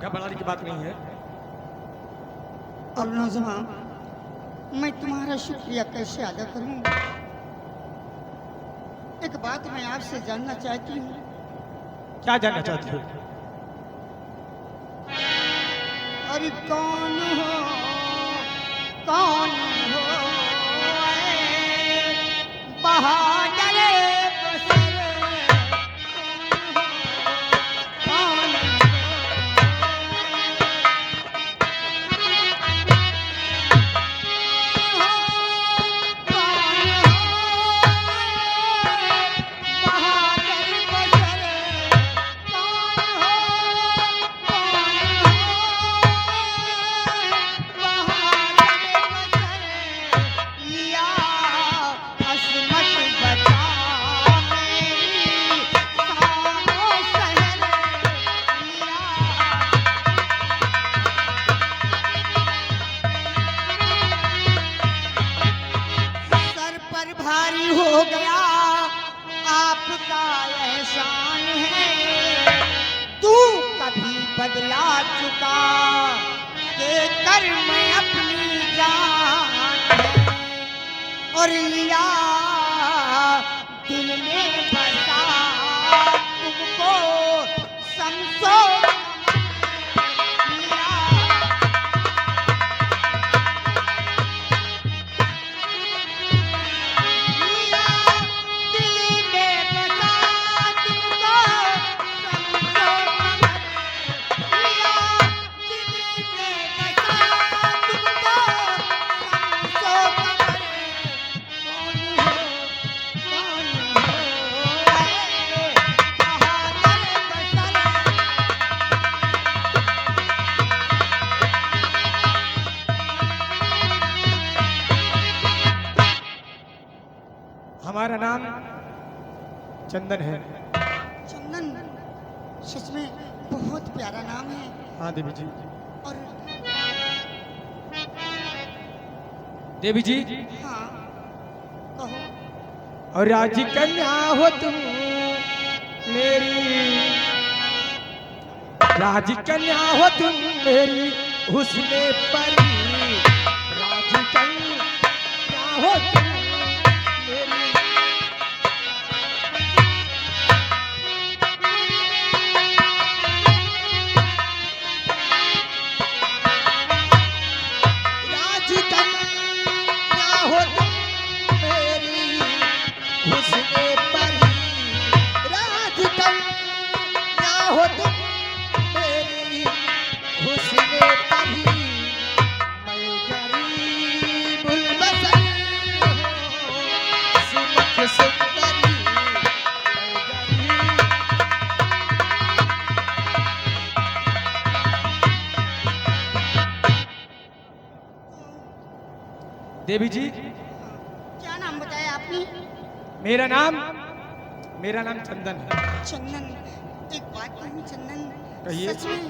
घबराने की बात नहीं है। और नौजवान, मैं तुम्हारा शुक्रिया कैसे अदा करूं? एक बात मैं आपसे जानना चाहती हूँ। क्या जानना चाहती हो? अरे कौन हो, कौन हो बहादुर बसर, कौन भारी हो गया आपका एहसान है, तू कभी बदला चुका के कर मैं अपनी जान है, और लिया दिल में बसा तुमको समझो हमारा नाम चंदन है। चंदन, सच में बहुत प्यारा नाम है। हाँ देवी जी। और देवी जी, हाँ कहो। और राजी कन्या हो तुम मेरी, राजी कन्या हो तुम मेरी हुस्ने परी, राजी कन्या हो तुम मेरी। राजी कन्या हो तुम मेरी हुस्ने परी, राजी कन्या हो तुम मेरी हुस्ने परी, मैं गरीबुल बसर हूँ सुमुख सुंदरी, मैं गरीब। देवी जी, क्या नाम बताया आपने? मेरा नाम चंदन है। चंदन, एक बात कहूँ चंदन, कहिए। सच में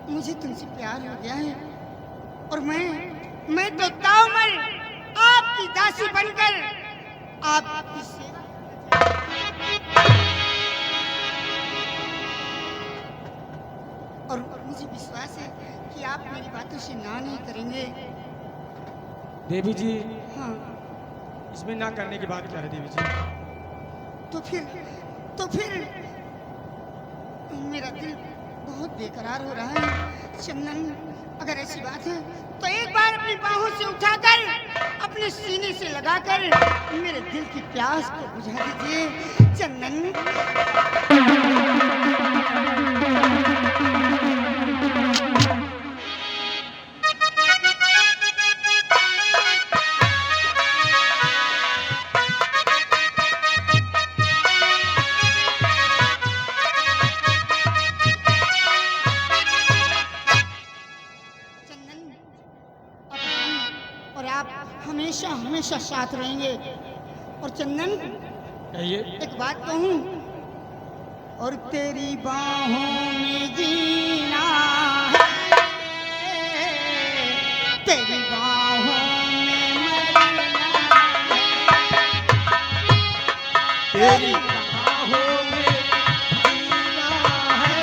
मुझे तुमसे प्यार हो गया है, और मैं तो ताउमर आपकी दासी बनकर आपकी सेवा, और मुझे विश्वास है कि आप मेरी बातों से ना नहीं करेंगे। देवी जी, हाँ, इसमें ना करने की बात क्या है देवी जी? तो फिर मेरा दिल बहुत बेकरार हो रहा है चंदन। अगर ऐसी बात है तो एक बार अपनी बाहों से उठाकर अपने सीने से लगाकर मेरे दिल की प्यास को बुझा दीजिए चंदन। हमेशा हमेशा साथ रहेंगे। और चंदन, कहिए। एक बात कहूँ, और तेरी बाहों में जीना है, तेरी बाहों में मरना है, तेरी बाहों में जीना है,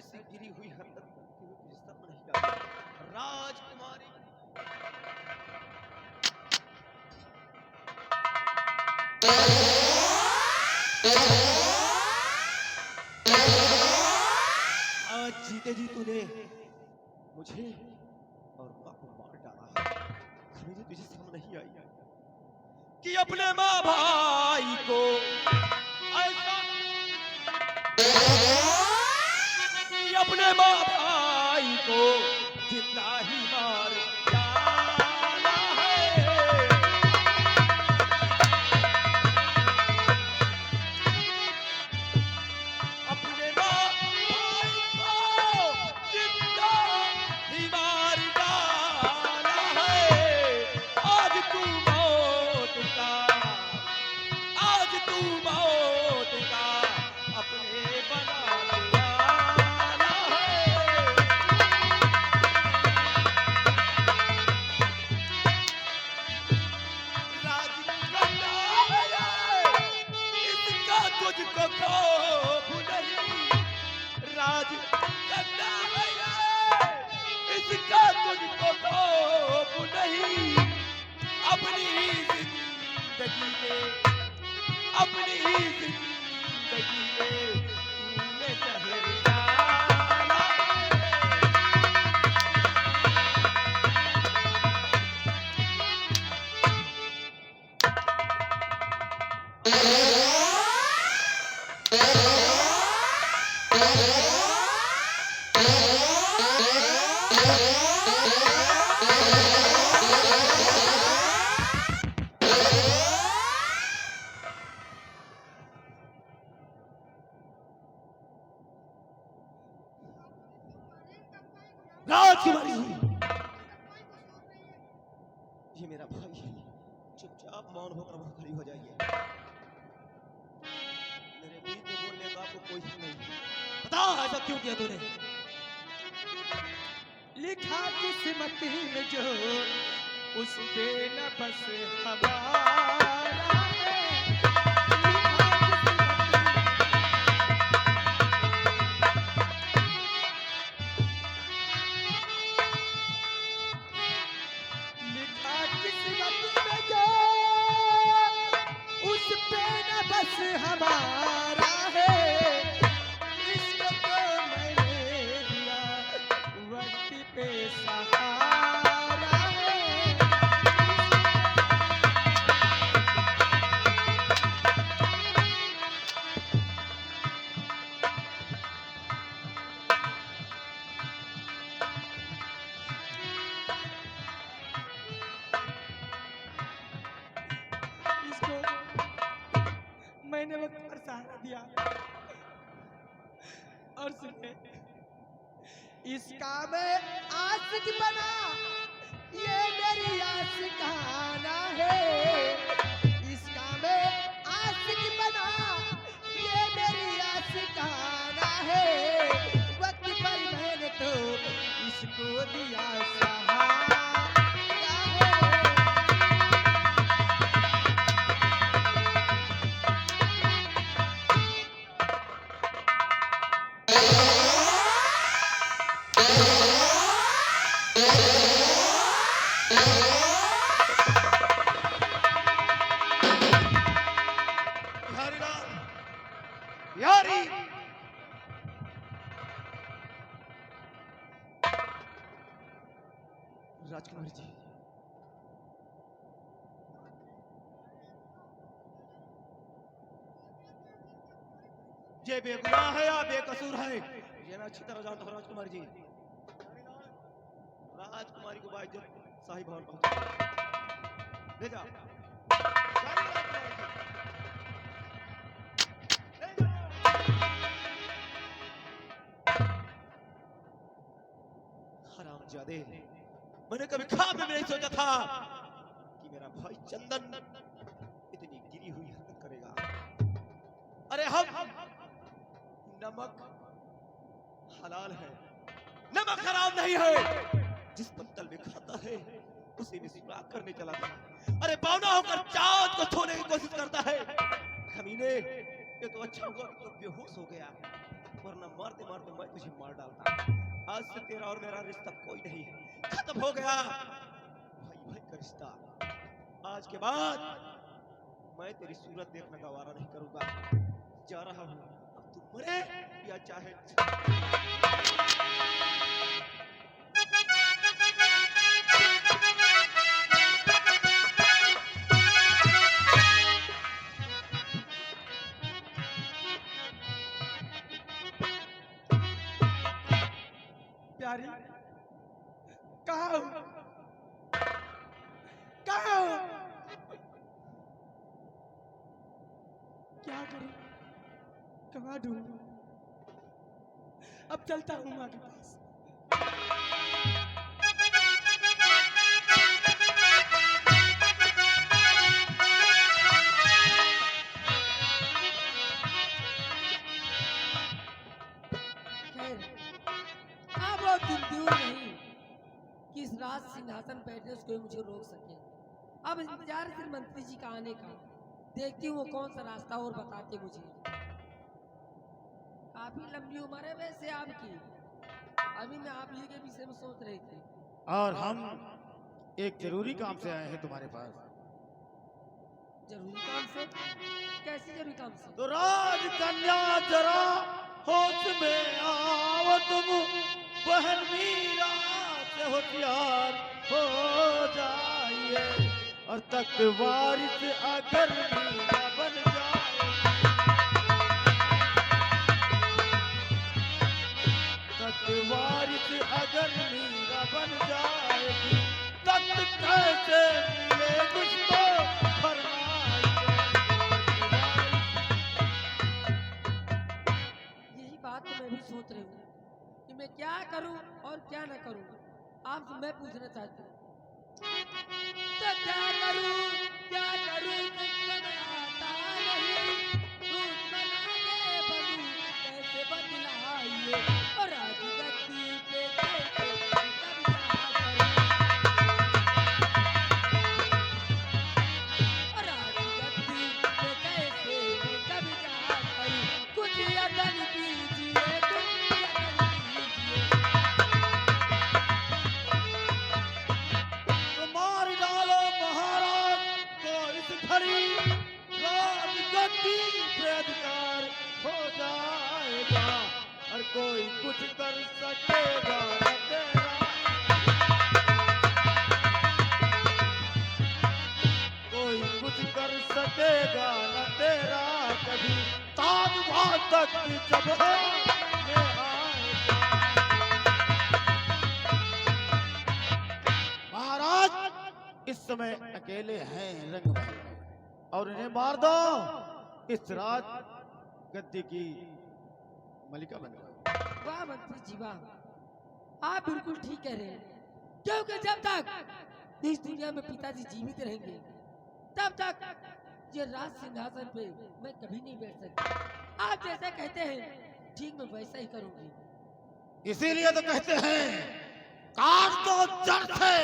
ऐसी गिरी हुई हरकत करती हुई तुझे शर्म नहीं आती? राजकुमारी आज जीते जी तूने मुझे और माँ को मार डाला। मुझे तुझे शर्म नहीं आई कि अपने माँ भाई को ऐसा कि अपने माँ भाई को जिंदा ही मार डाला है। अपने माँ भाई को जिंदा ही मार डाला है। आज तू मौत का अपने बना लिया है। राज करना है इसका तुझको खौफ नहीं। राज करना है इसका तुझको खौफ नहीं। अपनी ही जिंदगी में अपनी ही जिंदगी में तूने जहर डाला। राजकुमारी ये मेरा भाई है। चुपचाप मौन होकर वहां खड़ी हो जाइए। मेरे बीच में बोलने का आपको कोई हक नहीं। बता ऐसा क्यों किया तूने? लिखा किस्मत में जो उस पे न बस हमारा है। लिखा किस्मत में जो उस पे न बस हमारा है। इश्क को मैंने दिया वक्त पे सहारा है। इसको मैंने वक्त पर सहारा दिया। और सुने, इसका मैं आशिक बना, ये मेरी आशिकाना है। इसका मैं आशिक बना, ये मेरी आशिकाना है। वक्त पर मैंने तो इसको दिया सहारा है। बिहारी लाल बिहारी राजकुमारी जी ये बेगुनाह है या बेकसूर है ये मैं अच्छी तरह जानता हूँ। राजकुमारी जी राजकुमारी को बाइज्जत शाही भवन पहुंचा ले जा। हरामजादे मैंने कभी ख्वाब में नहीं सोचा था कि मेरा भाई चंदन इतनी गिरी हुई हरकत करेगा। अरे हम नमक हलाल है, नमक हराम नहीं है। जिस पत्तल में खाता है उसी में सुराख करने चला था। अरे बौना होकर चाँद को छूने की कोशिश करता है। खमीने ये तो अच्छा हुआ कि तो बेहोश हो गया। वरना मारते मारते मैं तुझे मार डालता। आज से तेरा और मेरा रिश्ता कोई नहीं है, खत्म हो गया। भाई भाई का रिश्ता। आज के बाद मैं तेरी सूरत देखना गवारा नहीं करूंगा। जा रहा हूं, अब तू मरे या चाहे। प्यारी कहाँ हो? कहाँ हो? क्या करूं? कहाँ ढूंढूं? अब चलता हूँ माँ के पास। अब वो दिन दूर नहीं कि इस राज सिंहासन बैठने से कोई मुझे रोक सके। अब इंतजार है सिर्फ मंत्री जी का आने का। देखती हूँ वो कौन सा रास्ता और बताते मुझे। काफी लंबी उम्र है वैसे आपकी। अभी मैं आप ही के विषय में सोच रही थी। और हम एक जरूरी काम से आए हैं तुम्हारे पास। जरूरी काम से? कैसे जरूरी काम से? तो राजकन्या जरा होश में आओ तुम, बहन मीरा से होशियार हो जाइए, और तख्त वारिस अगर मीरा बन जाए, तख्त वारिस अगर मीरा बन जाएगी, तख्त कैसे मिले तुझको बात तो मैं भी सोच रही हूँ कि मैं क्या करूँ और क्या न करूँ। आपसे मैं पूछना चाहती हूँ तो क्या करूँ समझ आता नहीं। दूध बनाने बनूं कैसे बदलाइए, और राजगद्दी पे कैसे कब्जा करूं, और राजगद्दी पे कैसे कब्जा करूं। कुछ अदन कीजिए, कुछ अदन कीजिए। तो मार डालो महाराज को इस घड़ी, राजगद्दी पे अधिकार हो जाएगा, और कोई कुछ कर सकेगा न तेरा, कोई कुछ कर सकेगा न तेरा कभी, ताज तक जब होने आएगा। महाराज इस समय अकेले हैं रंग में, और इन्हें मार दो, इस राज गद्दी की मलिका बन जाओ। वाह मंत्री जी वाह, आप बिल्कुल ठीक कह रहे हैं। क्योंकि जब तक इस दुनिया में पिताजी जीवित रहेंगे तब तक ये राज सिंहासन पे मैं कभी नहीं बैठ सकती। आप जैसा कहते हैं ठीक मैं वैसा ही करूंगी। इसीलिए तो कहते हैं काट दो जड़ से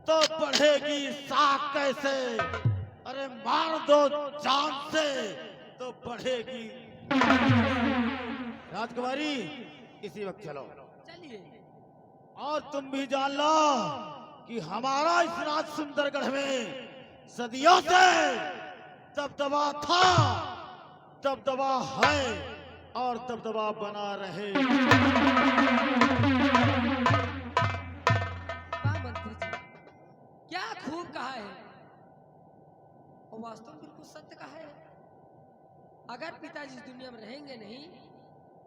तो बढ़ेगी साख कैसे, अरे मार दो जान से तो बढ़ेगी। राजकुमारी इसी वक्त चलो, चलिए। और तुम भी जान लो कि हमारा इस राज सुंदरगढ़ में सदियों से दबदबा था, दबदबा है, और दबदबा बना रहे। वाह मंत्री जी क्या खूब कहा है, और वास्तव में बिल्कुल सत्य कहा है। अगर पिताजी इस दुनिया में रहेंगे नहीं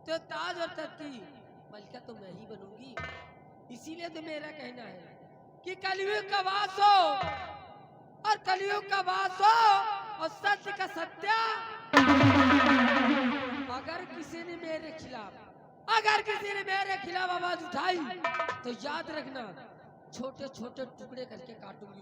तो ताज और तख्त की मलिका तो मैं ही बनूंगी। इसीलिए तो मेरा कहना है कि कलयुग का वास हो, और कलयुग का वास हो, और सत्य का सत्य। अगर किसी ने मेरे खिलाफ आवाज उठाई तो याद रखना छोटे छोटे टुकड़े करके काटूंगी।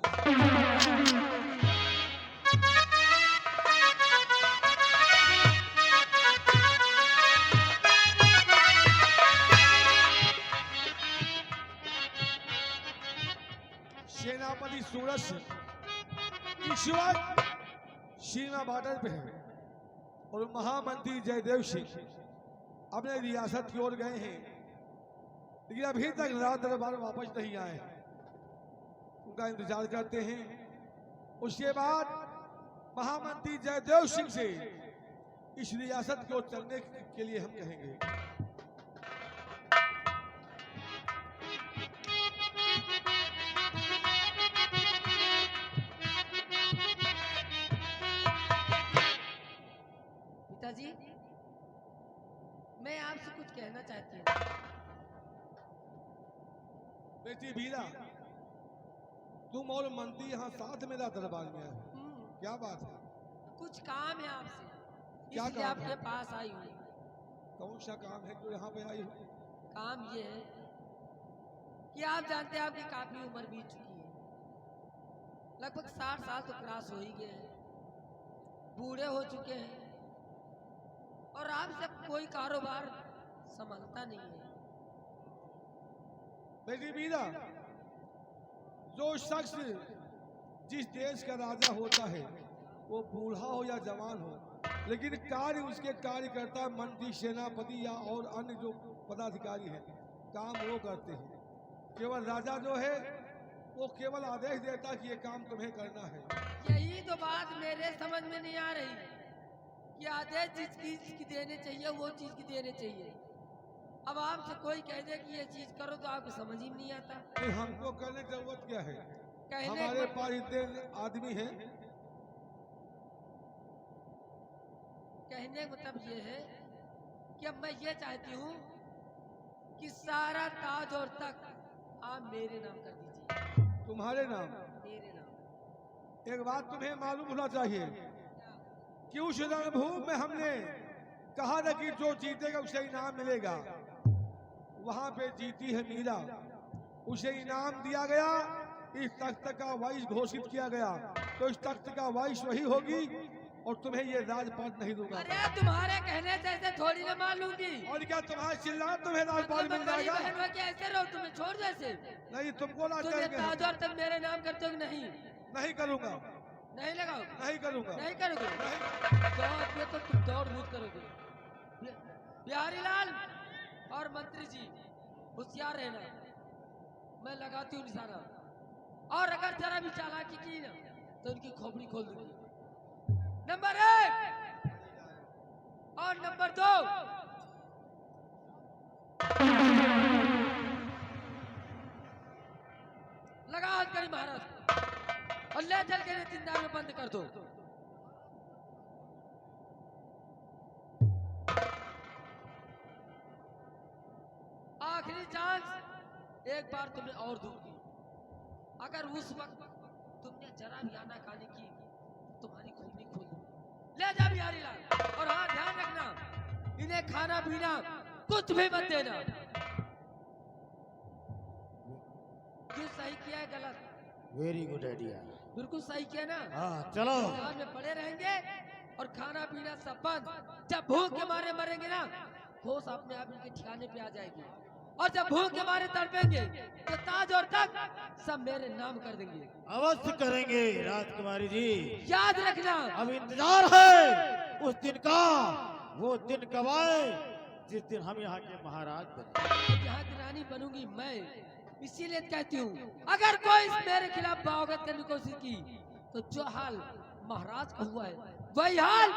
सेनापति सूरज सिंह इस वक्त सीमा बॉर्डर पे है, और महामंत्री जयदेव सिंह अपने रियासत की ओर गए हैं, लेकिन अभी तक राज दरबार वापस नहीं आए। उनका इंतजार करते हैं। उसके बाद महामंत्री जयदेव सिंह से इस रियासत की ओर चलने के लिए हम कहेंगे। पिताजी, मैं आपसे कुछ कहना चाहती हूँ। बेटी वीरा, तुम और मंत्री यहाँ साथ मेरा दरबार में आए, क्या बात है? कुछ काम है आपसे, क्या इसलिए काम आपके है? पास आई हूँ। कौन सा काम है जो यहाँ पे आई हो? काम ये है कि आप जानते हैं आपकी काफी उम्र बीत चुकी है, लगभग 60 साल तो क्रॉस हो ही गए हैं, बूढ़े हो चुके हैं और आपसे कोई कारोबार संभलता नहीं है। बेटी वीरा, जो शख्स जिस देश का राजा होता है वो बूढ़ा हो या जवान हो, लेकिन कार्य उसके कार्यकर्ता मंत्री, सेनापति या और अन्य जो पदाधिकारी हैं काम वो करते हैं। केवल राजा जो है वो केवल आदेश देता कि ये काम तुम्हें करना है। यही तो बात मेरे समझ में नहीं आ रही कि आदेश जिस चीज की देने चाहिए वो चीज की देने चाहिए। अब आपसे कोई कह दे कि ये चीज करो तो आपको समझ ही नहीं आता। नहीं, हमको करने की जरूरत क्या है? कहने हमारे पास इतने आदमी हैं। कहने का मतलब ये है कि अब मैं ये चाहती हूँ कि सारा ताज और तख्त आप मेरे नाम कर दीजिए। तुम्हारे नाम? मेरे नाम। एक बात तुम्हें मालूम होना चाहिए कि उस रणभूमि में हमने कहा था कि जो जीतेगा उसे इनाम मिलेगा। वहां पे जीती है मीरा, उसे इनाम दिया गया, इस तख्त का वाइस घोषित किया गया, तो इस तख्त का वाइस वही होगी और तुम्हें ये राजपाट नहीं दूंगा। अरे तुम्हारे कहने से ऐसे थोड़ी ना मान लूंगी। और क्या तुम्हारा चिल्ला तुम्हें राजपाट मिल जाएगा? बहनों के ऐसे रहो, तुम्हें छोड़ जैसे नहीं, तुमको राज तुम्हें करेंगे। ताज और तक मेरे नाम करते हो कि नहीं? नहीं करूंगा, नहीं लगाओ, नहीं करूंगा, नहीं करोगे नहीं। तो ये तो तुम दौड़ धूप करोगे। बिहारी लाल और मंत्री जी होशियार रहना, मैं लगाती हूँ निशाना, और अगर जरा भी चालाकी की ना तो उनकी खोपड़ी खोल दूंगी। नंबर 1 और नंबर 2 लगा हाथ करी महाराज और ले चल के जिंदा में बंद कर दो। आखिरी चांस एक बार तुम्हें और दूंगी, अगर उस वक्त तुमने जरा भी आनाकानी की तुम्हारी खोपड़ी खोल दूंगी। ले जा बिहारी लाल, और हाँ ध्यान रखना इन्हें खाना पीना कुछ भी मत देना। क्यों सही किया है गलत? Very good idea. बिल्कुल सही किया ना। हाँ चलो। घर में पड़े रहेंगे और खाना पीना सब बंद। जब भूख के मारे मरेंगे ना होश अपने आप इनके ठिकाने पे आ जाएगी, और जब भूख के मारे तड़पेंगे तो ताज और तख्त सब मेरे नाम कर देंगे। अवश्य करेंगे राजकुमारी जी। याद रखना अब इंतजार है उस दिन का, वो दिन कब आए जिस दिन हम यहाँ के महाराज बने। यहाँ की रानी बनूंगी मैं, इसीलिए कहती हूँ अगर कोई मेरे खिलाफ बगावत करने की कोशिश की तो जो हाल महाराज का हुआ है वही हाल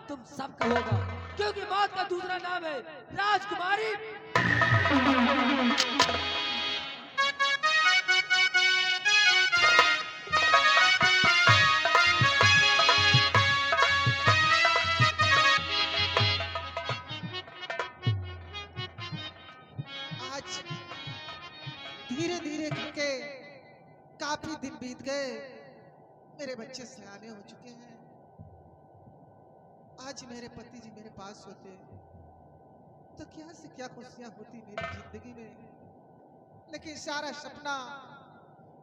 तुम सबका होगा, क्योंकि मौत का दूसरा नाम है राजकुमारी। आज धीरे धीरे करके काफी दिन बीत गए, मेरे बच्चे सयाने हो चुके हैं। आज मेरे पति जी मेरे पास होते तो क्या से क्या खुशियां होती मेरी जिंदगी में, लेकिन सारा सपना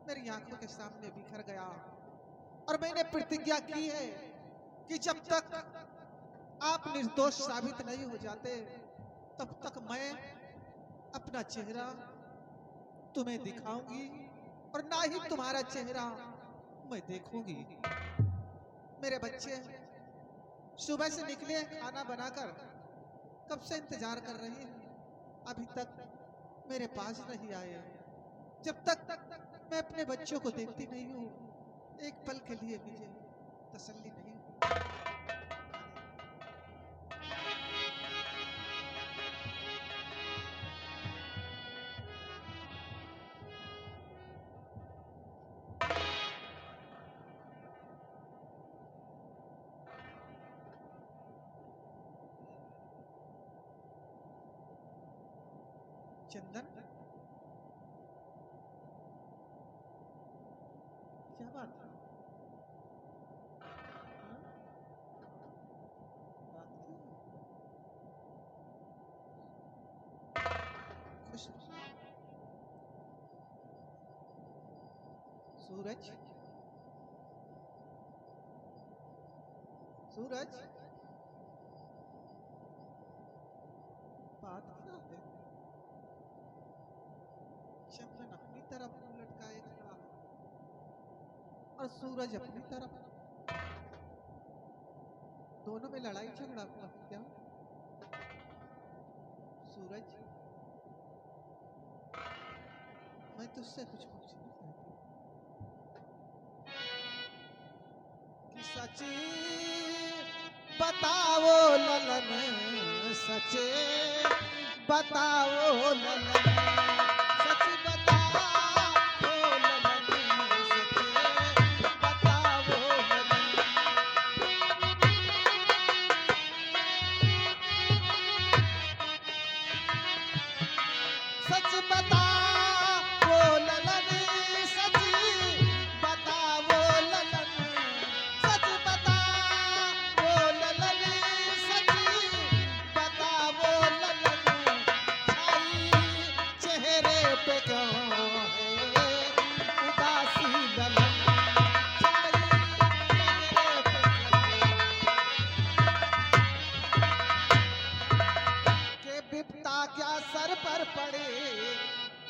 मेरी आंखों के सामने बिखर गया। और मैंने प्रतिज्ञा की है कि जब तक आप निर्दोष साबित नहीं हो जाते तब तक मैं अपना चेहरा तुम्हें दिखाऊंगी और ना ही तुम्हारा चेहरा मैं देखूंगी। मेरे बच्चे सुबह से निकले खाना बनाकर कब से इंतजार कर रही हूँ, अभी तक मेरे पास नहीं आए। जब तक मैं अपने बच्चों को देखती नहीं हूँ, एक पल के लिए मुझे तसल्ली नहीं होती। चंदन, क्या बात है? हाँ? बात क्यों? खुश सूरज, सूरज, बात क्या है? चंदन अपनी तरफ मुंह लटकाए खड़ा है और सूरज अपनी तरफ। दोनों में लड़ाई झगड़ा हुआ है क्या? सूरज, मैं तुझसे कुछ पूछना चाहती हूँ कि सच्ची बताओ ललन, सच्चे बताओ ललन, सच बताओ ललन, सच्चे बताओ ललन। सच बताओ ललन, सच बताओ ललन, सच बताओ ललन, सच बताओ ललन। छाई चेहरे पे क्यों है उदासी ललन, छाई चेहरे पे के विपता क्या सर पर पड़े,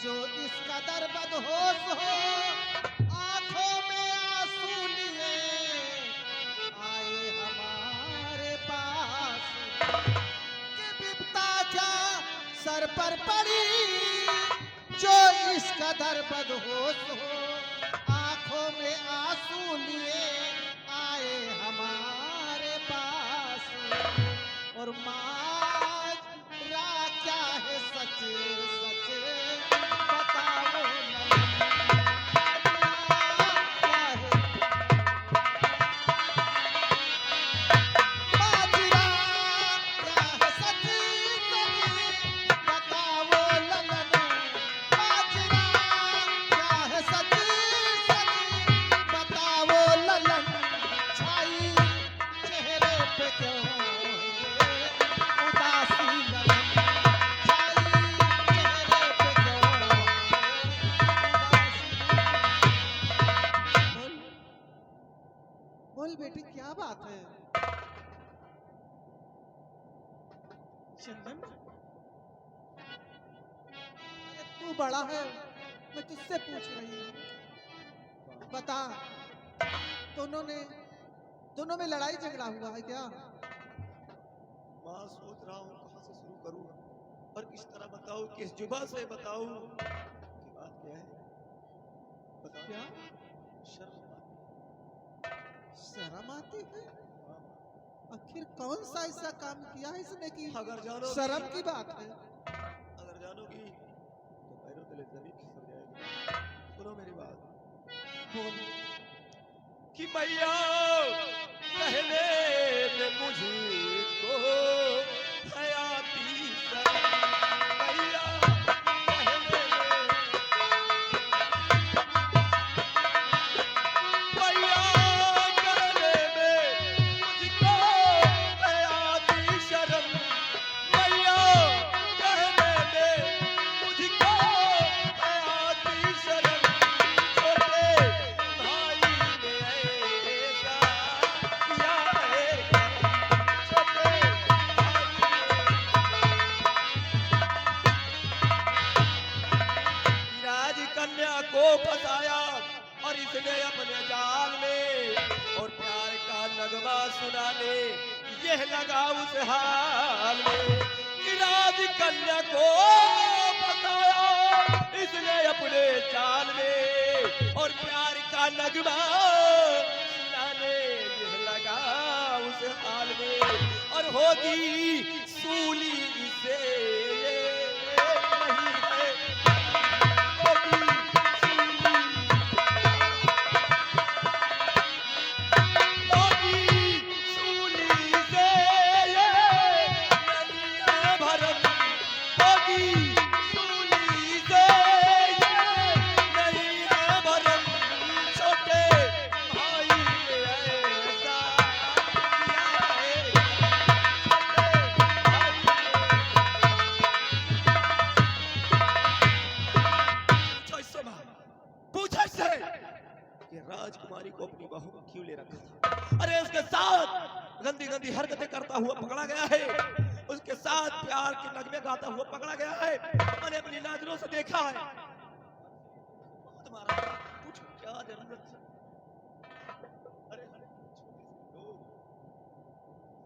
जो इस कदर बदहोश हो, आंखों में आंसू लिए आए हमारे पास। के विपता क्या सर पर पड़ी, जो इस कदर बदहोश हो, आंखों में आंसू लिए आए हमारे पास। और माजरा क्या है सच सच बताओ ललन, माजरा क्या है सच सच बताओ ललन, माजरा क्या है सच सच बताओ ललन। छाई चेहरे पे क्यों है उदासी ललन, छाई चेहरे पे क्यों है उदासी। बोल बेटी, क्या बात है? चंदन, अरे तू बड़ा है, मैं तुझसे पूछ रही हूँ, बता, दोनों में लड़ाई झगड़ा हुआ है क्या? माँ, सोच रहा हूँ कहाँ से शुरू करूँ और किस तरह बताऊँ, किस जुबा से बताऊँ कि बात क्या है। बताओ। क्या शर्म शर्म आती है? आखिर कौन सा ऐसा काम किया है इसने कि अगर जानोगी, शर्म की बात है? अगर जानोगी तो पैरों तले जमीन खिसक जाएगी। सुनो मेरी बात। बोल। कि मैया कहने में मुझको हयाती शर्म, मैया कहने में, मैया कहने में मुझको हयाती शर्म, मैया कहने में मुझको हयाती शर्म। छोटे भाई ने ऐसा किया है कर्म, छोटे राज कन्या को फंसाया और इसने अपने जाल में, और प्यार का नगमा सुनाने यह लगा उस हाल में। दुनिया को बताया इसने अपने चाल में, और प्यार का नगमा सुनाने लगा उस हाल में। और होगी सूली से नहीं है, होगी सूली, होगी सूली से नहीं है भरम, होगी सूली से नहीं है भरम। छोटे भाई ने ऐसा किया है, पूछो इससे पूछो इससे कि राजकुमारी को अपनी बहू को क्यों ले रखा था। अरे उसके साथ गंदी गंदी हरकतें करता हुआ पकड़ा गया है, उसके साथ प्यार के नगमे गाता हुआ पकड़ा गया है। मैंने अपनी नजरों से देखा है। तुम्हारा पूछो क्या जरूरत है। अरे लोग,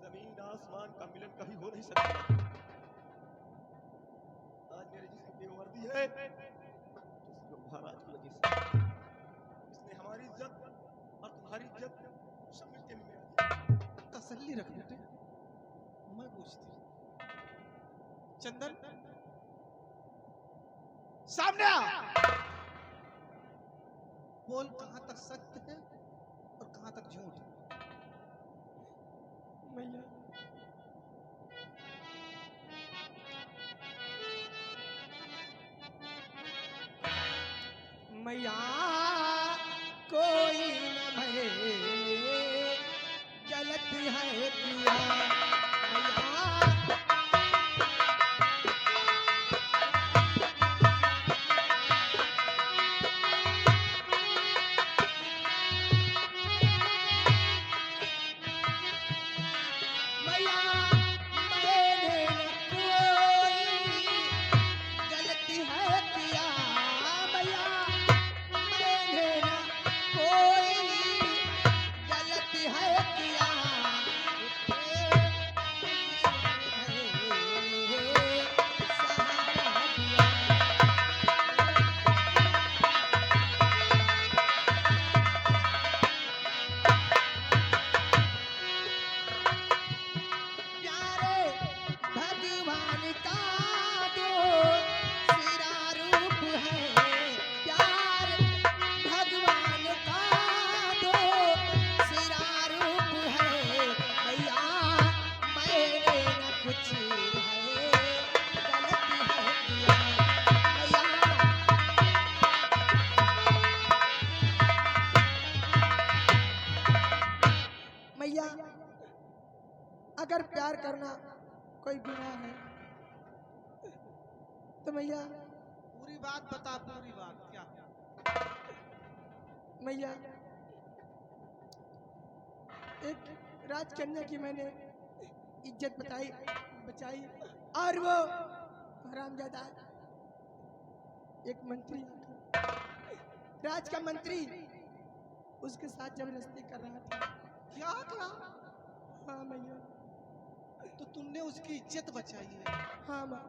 जमीन आसमान का मिलन कभी हो नहीं सकता। आज मेरे जिसम की वर्दी है महाराज की वजह से, इसने हमारी इज्जत और तुम्हारी इज्जत सब मिलके में। तसल्ली रख बेटे, मैं पूछती हूँ। चंदन सामने आ, बोल कहां तक सत्य है और कहां तक झूठ है। मैया मैया कोई न भय गलत है किया मैया। मैया मैंने न कोई गलती है किया मैया, मैंने न कोई गलती है किया। सहारा दिया प्यारे भगवान का दो सिरा रूप है, प्यार भगवान का दो सिरा रूप है मैया। मैंने न कुछ है गलत है किया मैया। मैया अगर प्यार करना कोई गुनाह है तो मैया, पूरी बात बता, पूरी बात क्या। मैया एक राजकन्या की मैंने इज्जत बचाई और वो हरामजादा एक मंत्री राज का मंत्री उसके साथ जबरदस्ती कर रहा था। क्या क्या? हाँ मैया, तो तुमने उसकी इज्जत बचाई है। हाँ माँ।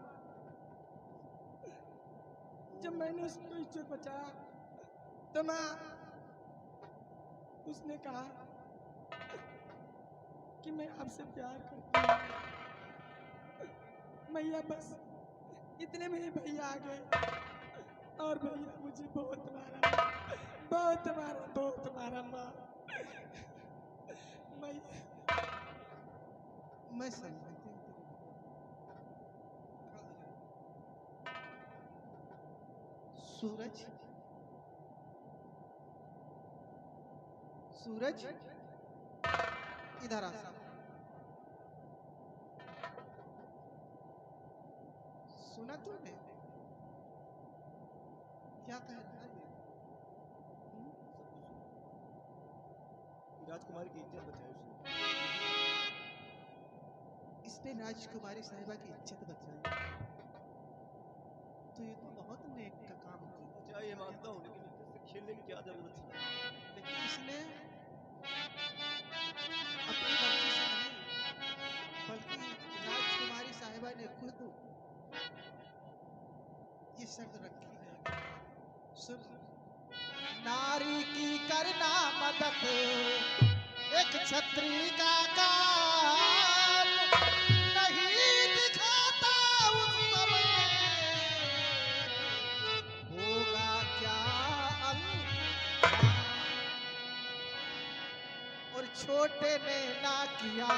जब मैंने उसको इज्जत बचाया तो माँ उसने कहा कि मैं आपसे प्यार करती हूँ। मैया बस इतने में ही भैया आ गए और भैया मुझे बहुत मारा, बहुत मारा, बहुत मारा माँ। मैं समझती हूँ। सूरज, सूरज इधर आ। सुना तूने क्या कह रहा है? राजकुमारी की इज्जत बचाई इसने राजकुमारी साहिबा की इज्जत बचाई, तो ये तो बहुत नेक का काम किया। अच्छा ये मानता हूँ, लेकिन इससे खेलने की क्या जरूरत थी। लेकिन इसने अपनी मर्जी से नहीं, बल्कि राजकुमारी साहिबा ने खुद ये शर्त रखी है, सुन। नारी की करना मदद एक छत्री का काम नहीं दिखाता उस समय होगा क्या अंजाम। और छोटे ने ना किया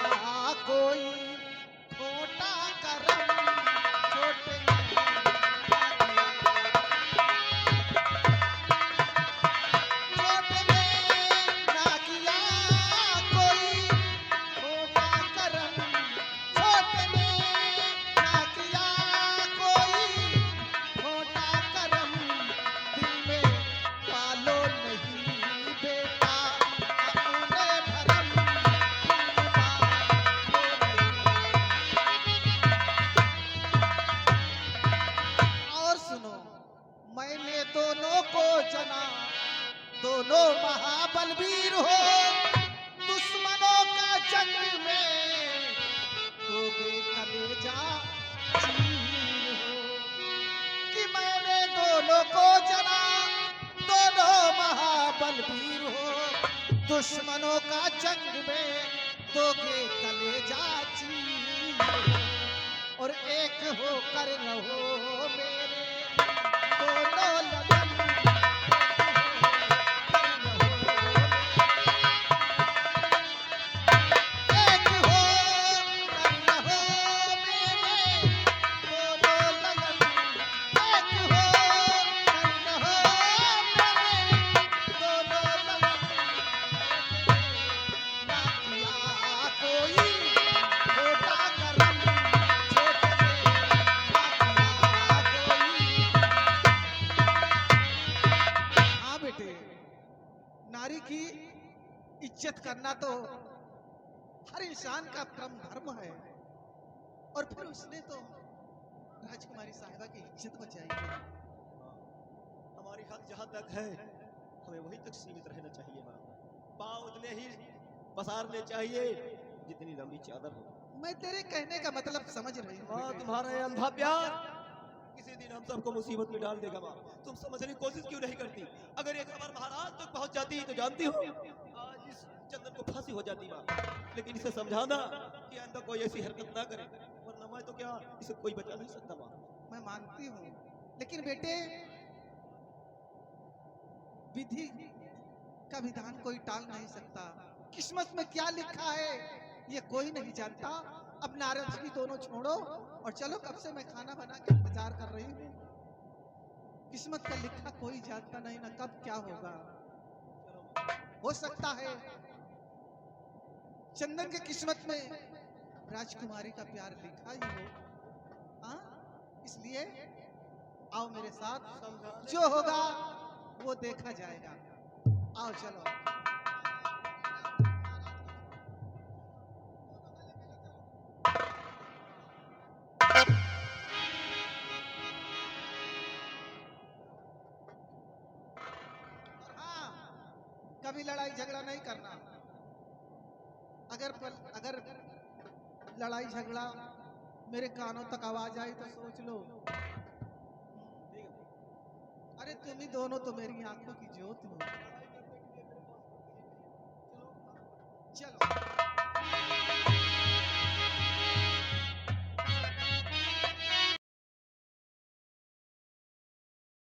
कोई छोटा करम, छोटे ने छोटे ने ना किया कोई छोटा करम, छोटे ने ना किया कोई छोटा करम। दिल में पालो नहीं बेटा अपने भरम, दिल में पालो नहीं। और सुनो, मैंने दोनों को जना, दोनों महाबलवीर हो, दुश्मनों का जंग में दोगे कलेजा चीर हो। कि मैंने दोनों को जना, दोनों महाबलवीर हो, दुश्मनों का जंग में दोगे कलेजा चीर हो। और एक होकर रहो मेरे दोनों लगन, एक हो कर रहो मेरे दोनों लगन, एक हो कर रहो मेरे दोनों लगन। ना किया कोई छोटा करम, छोटे ने ना किया कोई। हाँ बेटे, नारी की इज्जत करना तो हर इंसान का परम धर्म है। और फिर उसने तो राजकुमारी साहिबा की इज्जत बचाई है। हमारी हद जहाँ तक है हमें वहीं तक सीमित रहना चाहिए माँ। पाँव उतने ही पसारने चाहिए जितनी लंबी चादर हो। मैं तेरे कहने का मतलब समझ रही हूँ माँ बेटे। तुम्हारा ये अंधा प्यार किसी दिन हम सबको मुसीबत में डाल देगा माँ। तुम समझने की कोशिश क्यों नहीं करती? अगर ये खबर महाराज तक पहुंच जाती तो जानती हो आज इस चंदन को फांसी हो जाती माँ। लेकिन इसे समझाना कि आइंदा कोई ऐसी हरकत ना करे, वरना मैं तो क्या इसे कोई बचा नहीं सकता माँ। मैं मानती हूँ, लेकिन बेटे विधि का विधान कोई टाल नहीं सकता। किस्मत में क्या लिखा है ये कोई नहीं जानता। अब नारद जी दोनों छोड़ो और चलो, कब से मैं खाना बना के इंतजार कर रही हूँ। किस्मत का लिखा कोई जानता नहीं ना कब क्या होगा। हो सकता है चंदन के किस्मत में राजकुमारी का प्यार लिखा ही हो। हाँ, इसलिए आओ मेरे साथ, जो होगा वो देखा जाएगा। आओ चलो। हाँ, कभी लड़ाई झगड़ा नहीं करना। अगर लड़ाई झगड़ा मेरे कानों तक आवाज आई तो सोच लो। अरे तुम ही दोनों तो मेरी आंखों की ज्योत हो। चलो